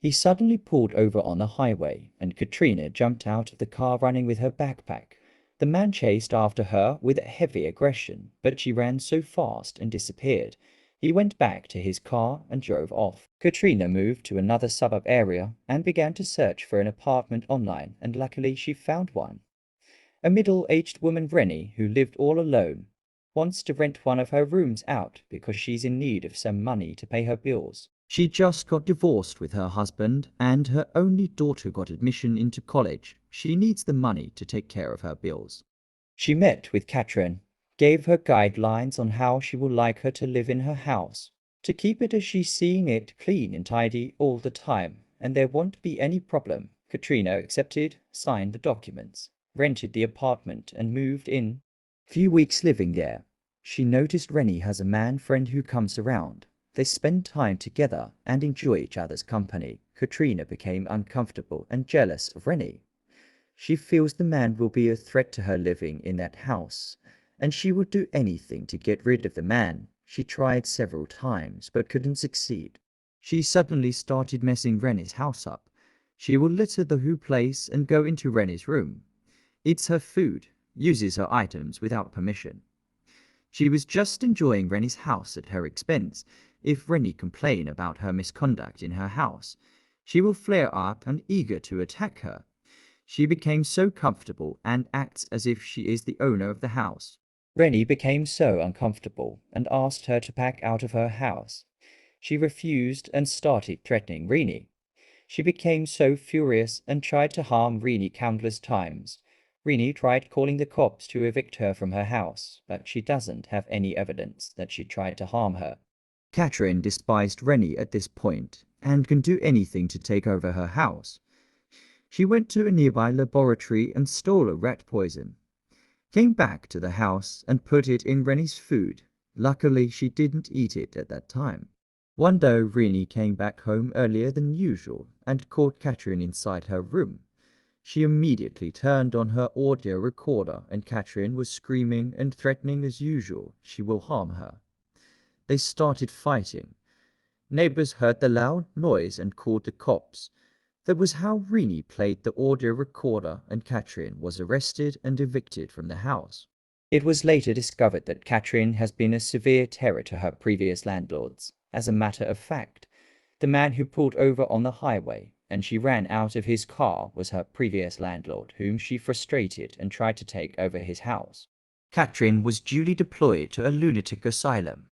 He suddenly pulled over on the highway, and Katrina jumped out of the car running with her backpack. The man chased after her with heavy aggression, but she ran so fast and disappeared. He went back to his car and drove off. Katrina moved to another suburb area and began to search for an apartment online, and luckily she found one. A middle-aged woman, Rennie, who lived all alone, wants to rent one of her rooms out because she's in need of some money to pay her bills. She just got divorced with her husband, and her only daughter got admission into college. She needs the money to take care of her bills. She met with Katrin, gave her guidelines on how she would like her to live in her house, to keep it as she's seeing it, clean and tidy all the time, and there won't be any problem. Katrina accepted, signed the documents, rented the apartment, and moved in. Few weeks living there, she noticed Rennie has a man friend who comes around. They spend time together and enjoy each other's company. Katrina became uncomfortable and jealous of Rennie. She feels the man will be a threat to her living in that house, and she would do anything to get rid of the man. She tried several times but couldn't succeed. She suddenly started messing Rennie's house up. She will litter the whole place and go into Rennie's room, eats her food, uses her items without permission. She was just enjoying Rennie's house at her expense. If Rennie complained about her misconduct in her house, she will flare up and eager to attack her. She became so comfortable and acts as if she is the owner of the house. Rennie became so uncomfortable and asked her to pack out of her house. She refused and started threatening Rennie. She became so furious and tried to harm Rennie countless times. Rennie tried calling the cops to evict her from her house, but she doesn't have any evidence that she tried to harm her. Katrin despised Rennie at this point and can do anything to take over her house. She went to a nearby laboratory and stole a rat poison, came back to the house and put it in Rennie's food. Luckily, she didn't eat it at that time. One day, Rennie came back home earlier than usual and caught Katrin inside her room. She immediately turned on her audio recorder, and Katrin was screaming and threatening as usual she will harm her. They started fighting. Neighbors heard the loud noise and called the cops. That was how Rennie played the audio recorder, and Katrin was arrested and evicted from the house. It was later discovered that Katrin has been a severe terror to her previous landlords. As a matter of fact, the man who pulled over on the highway and she ran out of his car was her previous landlord, whom she frustrated and tried to take over his house. Katrin was duly deployed to a lunatic asylum.